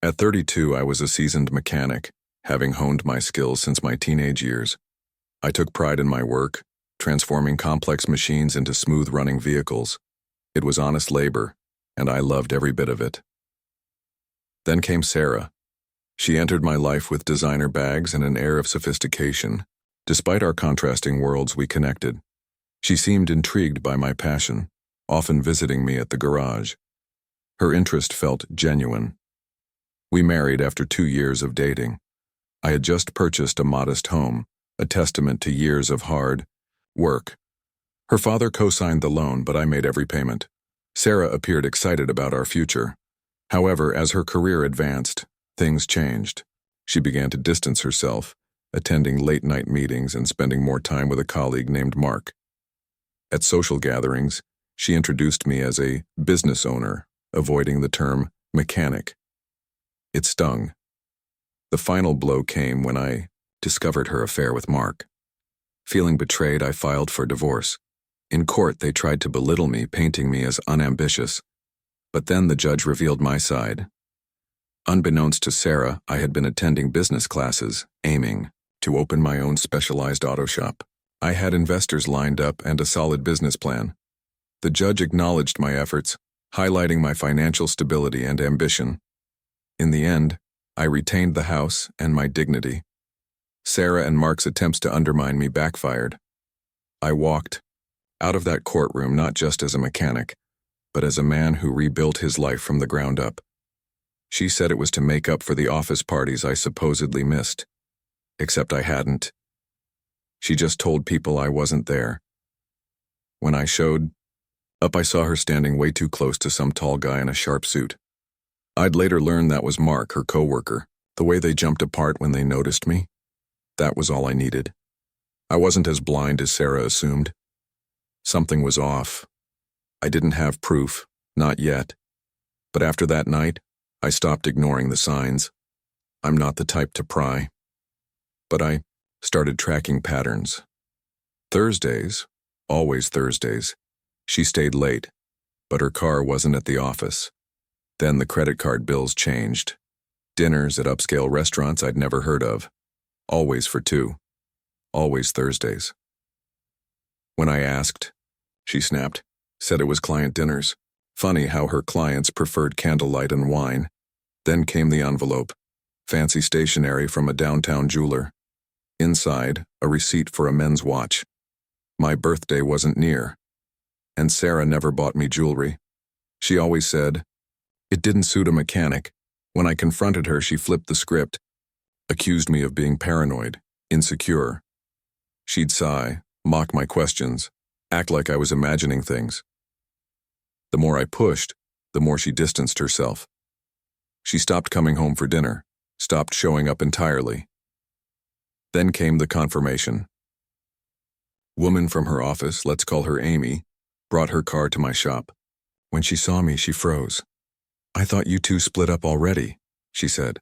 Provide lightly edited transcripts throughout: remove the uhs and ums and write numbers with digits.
At 32, I was a seasoned mechanic, having honed my skills since my teenage years. I took pride in my work, transforming complex machines into smooth-running vehicles. It was honest labor, and I loved every bit of it. Then came Sarah. She entered my life with designer bags and an air of sophistication. Despite our contrasting worlds, we connected. She seemed intrigued by my passion, often visiting me at the garage. Her interest felt genuine. We married after 2 years of dating. I had just purchased a modest home, a testament to years of hard work. Her father co-signed the loan, but I made every payment. Sarah appeared excited about our future. However, as her career advanced, things changed. She began to distance herself, attending late-night meetings and spending more time with a colleague named Mark. At social gatherings, she introduced me as a business owner, avoiding the term mechanic. It stung. The final blow came when I discovered her affair with Mark. Feeling betrayed, I filed for divorce. In court, they tried to belittle me, painting me as unambitious. But then the judge revealed my side. Unbeknownst to Sarah, I had been attending business classes, aiming to open my own specialized auto shop. I had investors lined up and a solid business plan. The judge acknowledged my efforts, highlighting my financial stability and ambition. In the end, I retained the house and my dignity. Sarah and Mark's attempts to undermine me backfired. I walked out of that courtroom not just as a mechanic, but as a man who rebuilt his life from the ground up. She said it was to make up for the office parties I supposedly missed. Except I hadn't. She just told people I wasn't there. When I showed up, I saw her standing way too close to some tall guy in a sharp suit. I'd later learn that was Mark, her coworker. The way they jumped apart when they noticed me, that was all I needed. I wasn't as blind as Sarah assumed. Something was off. I didn't have proof, not yet. But after that night, I stopped ignoring the signs. I'm not the type to pry. But I started tracking patterns. Thursdays, always Thursdays, she stayed late, but her car wasn't at the office. Then the credit card bills changed. Dinners at upscale restaurants I'd never heard of. Always for two. Always Thursdays. When I asked, she snapped, said it was client dinners. Funny how her clients preferred candlelight and wine. Then came the envelope. Fancy stationery from a downtown jeweler. Inside, a receipt for a men's watch. My birthday wasn't near. And Sarah never bought me jewelry. She always said, it didn't suit a mechanic. When I confronted her, she flipped the script, accused me of being paranoid, insecure. She'd sigh, mock my questions, act like I was imagining things. The more I pushed, the more she distanced herself. She stopped coming home for dinner, stopped showing up entirely. Then came the confirmation. Woman from her office, let's call her Amy, brought her car to my shop. When she saw me, she froze. I thought you two split up already, she said.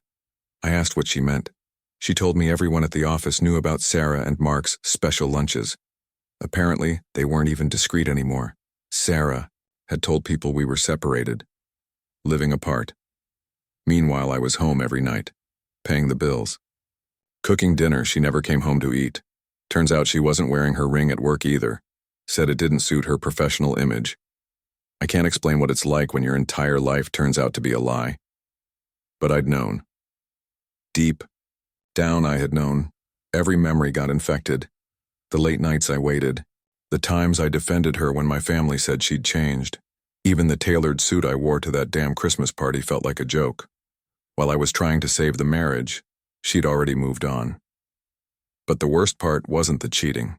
I asked what she meant. She told me everyone at the office knew about Sarah and Mark's special lunches. Apparently, they weren't even discreet anymore. Sarah had told people we were separated, living apart. Meanwhile, I was home every night, paying the bills. Cooking dinner she never came home to eat. Turns out she wasn't wearing her ring at work either. Said it didn't suit her professional image. I can't explain what it's like when your entire life turns out to be a lie. But I'd known. Deep down I had known. Every memory got infected. The late nights I waited. The times I defended her when my family said she'd changed. Even the tailored suit I wore to that damn Christmas party felt like a joke. While I was trying to save the marriage, she'd already moved on. But the worst part wasn't the cheating.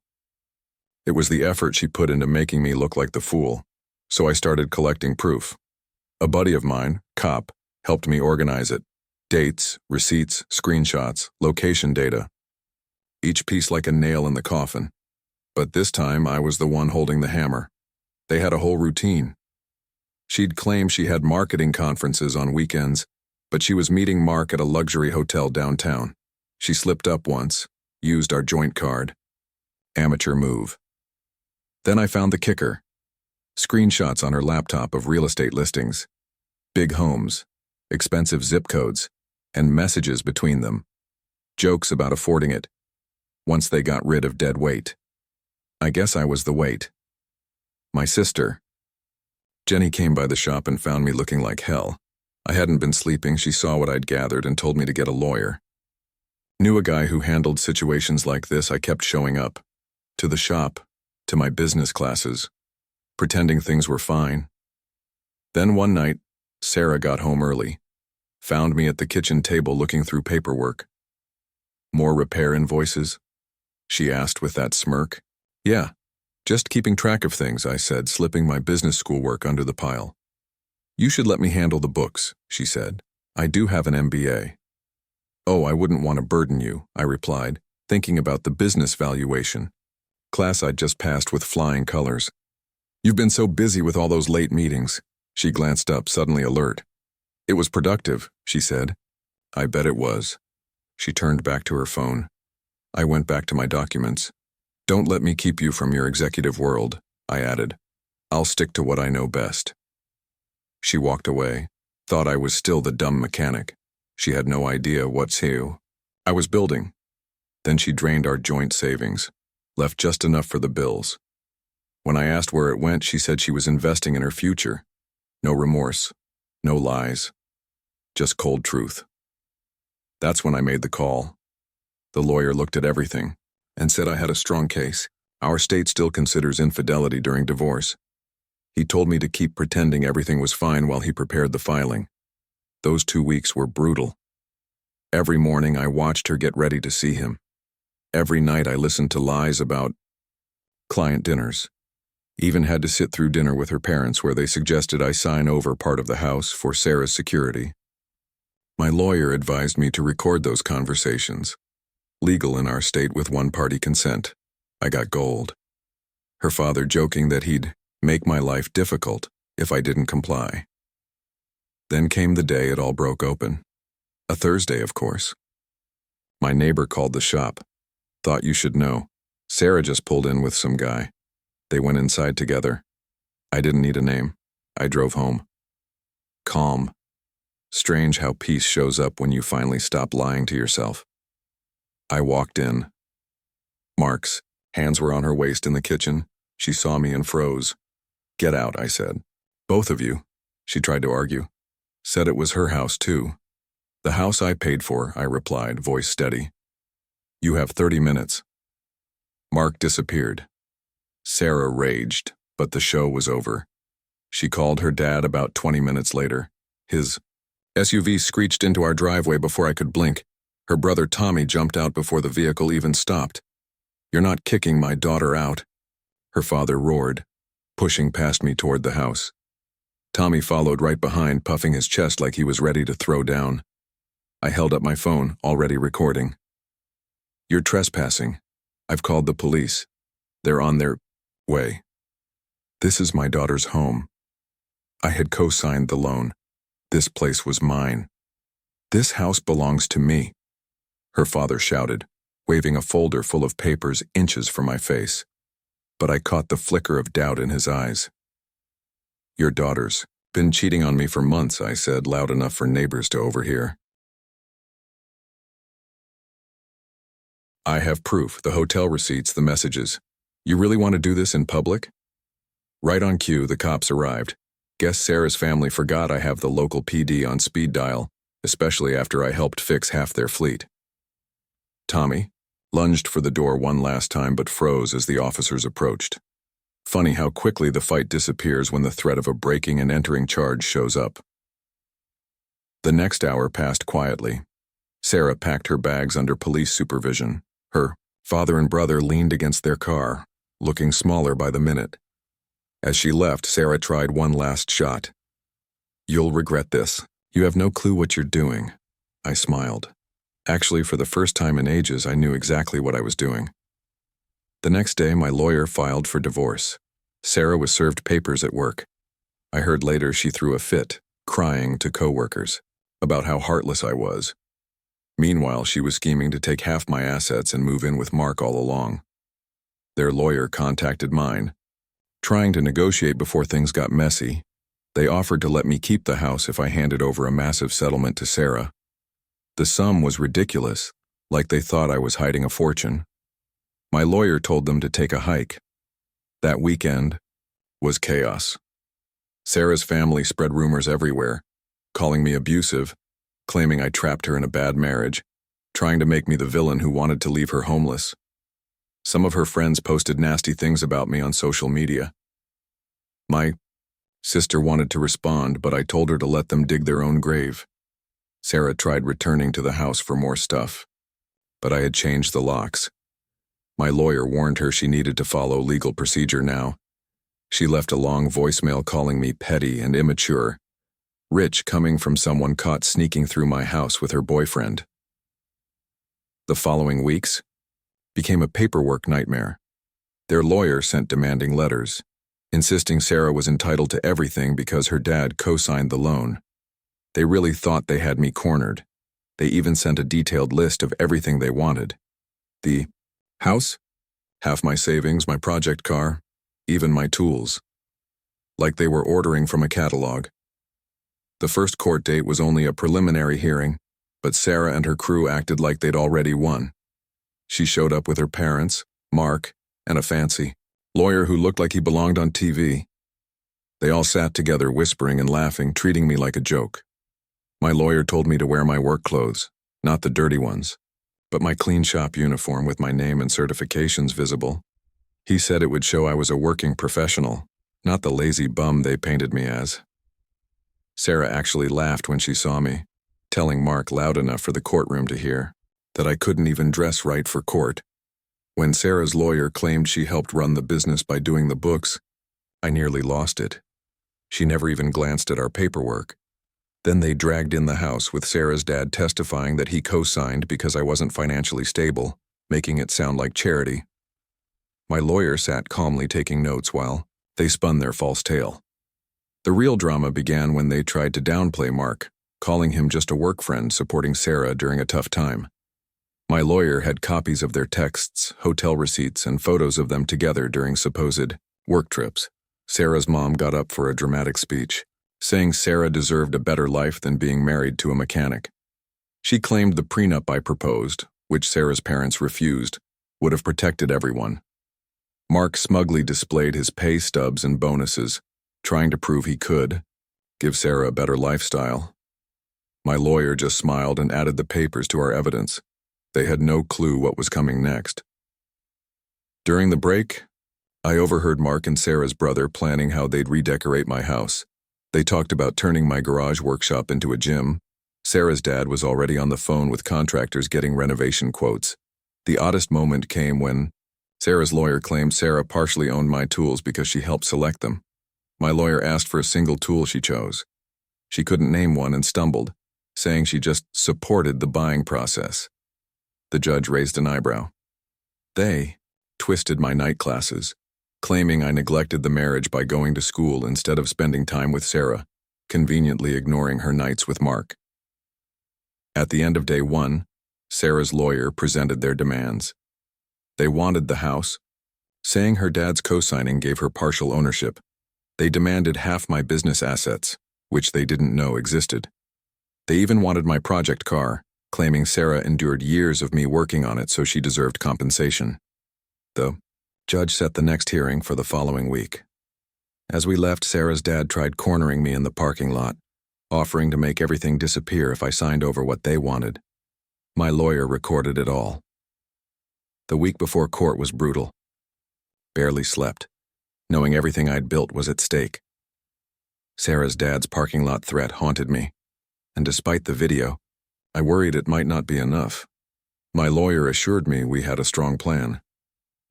It was the effort she put into making me look like the fool. So I started collecting proof. A buddy of mine, cop, helped me organize it. Dates, receipts, screenshots, location data. Each piece like a nail in the coffin. But this time I was the one holding the hammer. They had a whole routine. She'd claim she had marketing conferences on weekends, but she was meeting Mark at a luxury hotel downtown. She slipped up once, used our joint card. Amateur move. Then I found the kicker. Screenshots on her laptop of real estate listings. Big homes, expensive zip codes, and messages between them. Jokes about affording it, once they got rid of dead weight. I guess I was the weight. My sister. Jenny came by the shop and found me looking like hell. I hadn't been sleeping. She saw what I'd gathered and told me to get a lawyer. Knew a guy who handled situations like this. I kept showing up. To the shop, to my business classes, pretending things were fine. Then one night, Sarah got home early, found me at the kitchen table looking through paperwork. More repair invoices? She asked with that smirk. Yeah, just keeping track of things, I said, slipping my business schoolwork under the pile. You should let me handle the books, she said. I do have an MBA. Oh, I wouldn't want to burden you, I replied, thinking about the business valuation. Class I'd just passed with flying colors. You've been so busy with all those late meetings. She glanced up, suddenly alert. It was productive, she said. I bet it was. She turned back to her phone. I went back to my documents. Don't let me keep you from your executive world, I added. I'll stick to what I know best. She walked away, thought I was still the dumb mechanic. She had no idea what's who. I was building. Then she drained our joint savings, left just enough for the bills. When I asked where it went, she said she was investing in her future. No remorse, no lies, just cold truth. That's when I made the call. The lawyer looked at everything and said I had a strong case. Our state still considers infidelity during divorce. He told me to keep pretending everything was fine while he prepared the filing. Those 2 weeks were brutal. Every morning I watched her get ready to see him. Every night I listened to lies about client dinners. Even had to sit through dinner with her parents where they suggested I sign over part of the house for Sarah's security. My lawyer advised me to record those conversations. Legal in our state with one-party consent. I got gold. Her father joking that he'd make my life difficult if I didn't comply. Then came the day it all broke open. A Thursday, of course. My neighbor called the shop. Thought you should know. Sarah just pulled in with some guy. They went inside together. I didn't need a name. I drove home. Calm. Strange how peace shows up when you finally stop lying to yourself. I walked in. Mark's hands were on her waist in the kitchen. She saw me and froze. Get out, I said. Both of you, she tried to argue. Said it was her house, too. The house I paid for, I replied, voice steady. You have 30 minutes. Mark disappeared. Sarah raged, but the show was over. She called her dad about 20 minutes later. His SUV screeched into our driveway before I could blink. Her brother Tommy jumped out before the vehicle even stopped. You're not kicking my daughter out, her father roared, pushing past me toward the house. Tommy followed right behind, puffing his chest like he was ready to throw down. I held up my phone, already recording. You're trespassing. I've called the police. They're on their way. This is my daughter's home. I had co-signed the loan. This place was mine. This house belongs to me, her father shouted, waving a folder full of papers inches from my face. But I caught the flicker of doubt in his eyes. Your daughter's been cheating on me for months, I said, loud enough for neighbors to overhear. I have proof, the hotel receipts, the messages. You really want to do this in public? Right on cue, the cops arrived. Guess Sarah's family forgot I have the local PD on speed dial, especially after I helped fix half their fleet. Tommy lunged for the door one last time but froze as the officers approached. Funny how quickly the fight disappears when the threat of a breaking and entering charge shows up. The next hour passed quietly. Sarah packed her bags under police supervision. Her father and brother leaned against their car, looking smaller by the minute. As she left, Sarah tried one last shot. You'll regret this. You have no clue what you're doing. I smiled. Actually, for the first time in ages, I knew exactly what I was doing. The next day, my lawyer filed for divorce. Sarah was served papers at work. I heard later she threw a fit, crying to coworkers about how heartless I was. Meanwhile, she was scheming to take half my assets and move in with Mark all along. Their lawyer contacted mine, trying to negotiate before things got messy. They offered to let me keep the house if I handed over a massive settlement to Sarah. The sum was ridiculous, like they thought I was hiding a fortune. My lawyer told them to take a hike. That weekend was chaos. Sarah's family spread rumors everywhere, calling me abusive, claiming I trapped her in a bad marriage, trying to make me the villain who wanted to leave her homeless. Some of her friends posted nasty things about me on social media. My sister wanted to respond, but I told her to let them dig their own grave. Sarah tried returning to the house for more stuff, but I had changed the locks. My lawyer warned her she needed to follow legal procedure now. She left a long voicemail calling me petty and immature, rich coming from someone caught sneaking through my house with her boyfriend. The following weeks became a paperwork nightmare. Their lawyer sent demanding letters, insisting Sarah was entitled to everything because her dad co-signed the loan. They really thought they had me cornered. They even sent a detailed list of everything they wanted. The house, half my savings, my project car, even my tools. Like they were ordering from a catalog. The first court date was only a preliminary hearing, but Sarah and her crew acted like they'd already won. She showed up with her parents, Mark, and a fancy lawyer who looked like he belonged on TV. They all sat together whispering and laughing, treating me like a joke. My lawyer told me to wear my work clothes, not the dirty ones, but my clean shop uniform with my name and certifications visible. He said it would show I was a working professional, not the lazy bum they painted me as. Sarah actually laughed when she saw me, telling Mark loud enough for the courtroom to hear that I couldn't even dress right for court. When Sarah's lawyer claimed she helped run the business by doing the books, I nearly lost it. She never even glanced at our paperwork. Then they dragged in the house with Sarah's dad testifying that he co-signed because I wasn't financially stable, making it sound like charity. My lawyer sat calmly taking notes while they spun their false tale. The real drama began when they tried to downplay Mark, calling him just a work friend supporting Sarah during a tough time. My lawyer had copies of their texts, hotel receipts, and photos of them together during supposed work trips. Sarah's mom got up for a dramatic speech, saying Sarah deserved a better life than being married to a mechanic. She claimed the prenup I proposed, which Sarah's parents refused, would have protected everyone. Mark smugly displayed his pay stubs and bonuses, trying to prove he could give Sarah a better lifestyle. My lawyer just smiled and added the papers to our evidence. They had no clue what was coming next. During the break, I overheard Mark and Sarah's brother planning how they'd redecorate my house. They talked about turning my garage workshop into a gym. Sarah's dad was already on the phone with contractors getting renovation quotes. The oddest moment came when Sarah's lawyer claimed Sarah partially owned my tools because she helped select them. My lawyer asked for a single tool she chose. She couldn't name one and stumbled, saying she just supported the buying process. The judge raised an eyebrow. They twisted my night classes, claiming I neglected the marriage by going to school instead of spending time with Sarah, conveniently ignoring her nights with Mark. At the end of day one, Sarah's lawyer presented their demands. They wanted the house, saying her dad's co-signing gave her partial ownership. They demanded half my business assets, which they didn't know existed. They even wanted my project car, claiming Sarah endured years of me working on it so she deserved compensation. The judge set the next hearing for the following week. As we left, Sarah's dad tried cornering me in the parking lot, offering to make everything disappear if I signed over what they wanted. My lawyer recorded it all. The week before court was brutal. Barely slept, knowing everything I'd built was at stake. Sarah's dad's parking lot threat haunted me, and despite the video, I worried it might not be enough. My lawyer assured me we had a strong plan,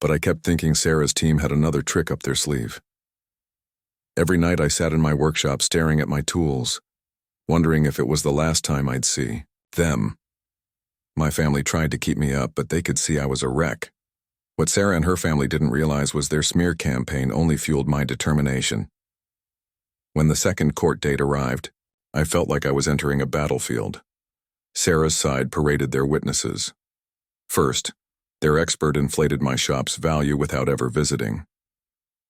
but I kept thinking Sarah's team had another trick up their sleeve. Every night I sat in my workshop staring at my tools, wondering if it was the last time I'd see them. My family tried to keep me up, but they could see I was a wreck. What Sarah and her family didn't realize was their smear campaign only fueled my determination. When the second court date arrived, I felt like I was entering a battlefield. Sarah's side paraded their witnesses. First, their expert inflated my shop's value without ever visiting.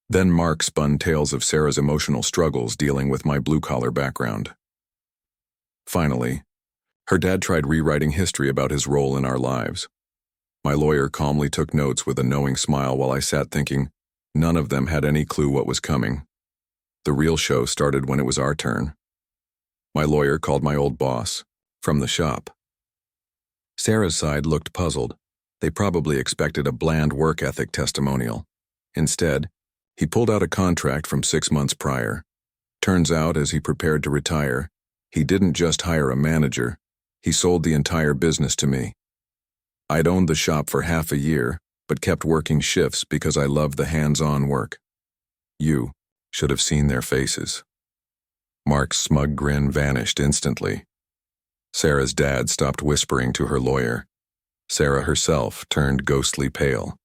Then Mark spun tales of Sarah's emotional struggles dealing with my blue-collar background. Finally, her dad tried rewriting history about his role in our lives. My lawyer calmly took notes with a knowing smile while I sat thinking, none of them had any clue what was coming. The real show started when it was our turn. My lawyer called my old boss, from the shop. Sarah's side looked puzzled. They probably expected a bland work ethic testimonial. Instead, he pulled out a contract from 6 months prior. Turns out, as he prepared to retire, he didn't just hire a manager, he sold the entire business to me. I'd owned the shop for half a year, but kept working shifts because I loved the hands-on work. You should have seen their faces. Mark's smug grin vanished instantly. Sarah's dad stopped whispering to her lawyer. Sarah herself turned ghostly pale.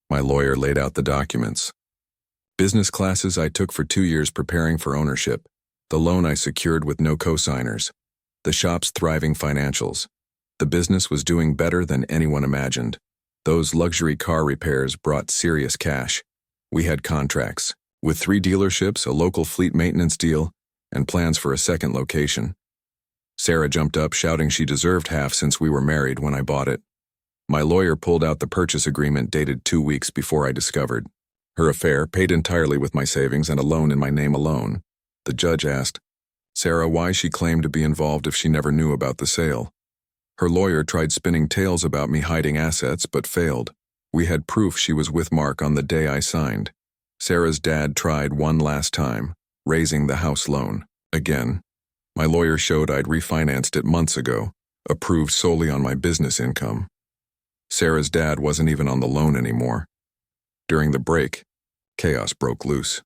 My lawyer laid out the documents. Business classes I took for 2 years preparing for ownership, the loan I secured with no co-signers, the shop's thriving financials. The business was doing better than anyone imagined. Those luxury car repairs brought serious cash. We had contracts, with 3 dealerships, a local fleet maintenance deal, and plans for a second location. Sarah jumped up, shouting she deserved half since we were married when I bought it. My lawyer pulled out the purchase agreement dated 2 weeks before I discovered her affair, paid entirely with my savings and a loan in my name alone. The judge asked Sarah why she claimed to be involved if she never knew about the sale. Her lawyer tried spinning tales about me hiding assets but failed. We had proof she was with Mark on the day I signed. Sarah's dad tried one last time, raising the house loan. Again, my lawyer showed I'd refinanced it months ago, approved solely on my business income. Sarah's dad wasn't even on the loan anymore. During the break, chaos broke loose.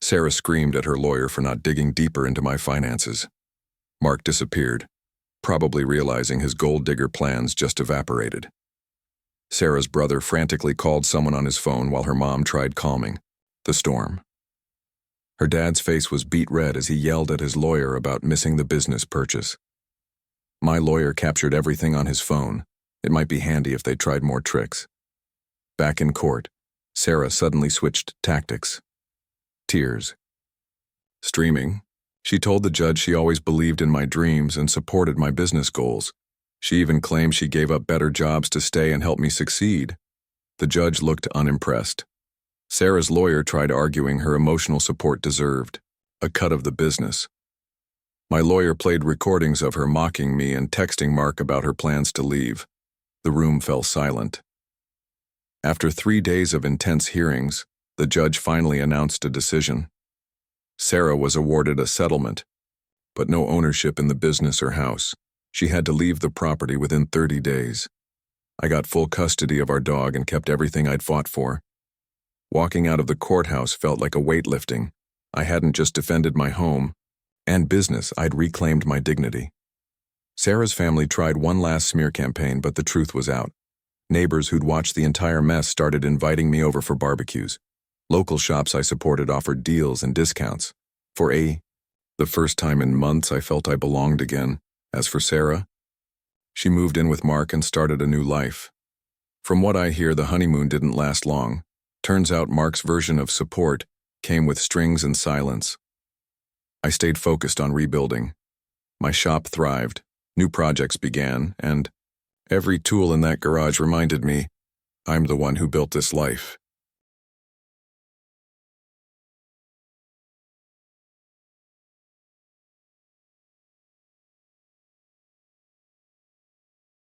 Sarah screamed at her lawyer for not digging deeper into my finances. Mark disappeared, probably realizing his gold digger plans just evaporated. Sarah's brother frantically called someone on his phone while her mom tried calming the storm. Her dad's face was beet red as he yelled at his lawyer about missing the business purchase. My lawyer captured everything on his phone. It might be handy if they tried more tricks. Back in court, Sarah suddenly switched tactics. Tears. Streaming, she told the judge she always believed in my dreams and supported my business goals. She even claimed she gave up better jobs to stay and help me succeed. The judge looked unimpressed. Sarah's lawyer tried arguing her emotional support deserved a cut of the business. My lawyer played recordings of her mocking me and texting Mark about her plans to leave. The room fell silent. After 3 days of intense hearings, the judge finally announced a decision. Sarah was awarded a settlement, but no ownership in the business or house. She had to leave the property within 30 days. I got full custody of our dog and kept everything I'd fought for. Walking out of the courthouse felt like a weight lifting. I hadn't just defended my home and business, I'd reclaimed my dignity. Sarah's family tried one last smear campaign, but the truth was out. Neighbors who'd watched the entire mess started inviting me over for barbecues. Local shops I supported offered deals and discounts. The first time in months I felt I belonged again. As for Sarah, she moved in with Mark and started a new life. From what I hear, the honeymoon didn't last long. Turns out Mark's version of support came with strings and silence. I stayed focused on rebuilding. My shop thrived, new projects began, and every tool in that garage reminded me, I'm the one who built this life.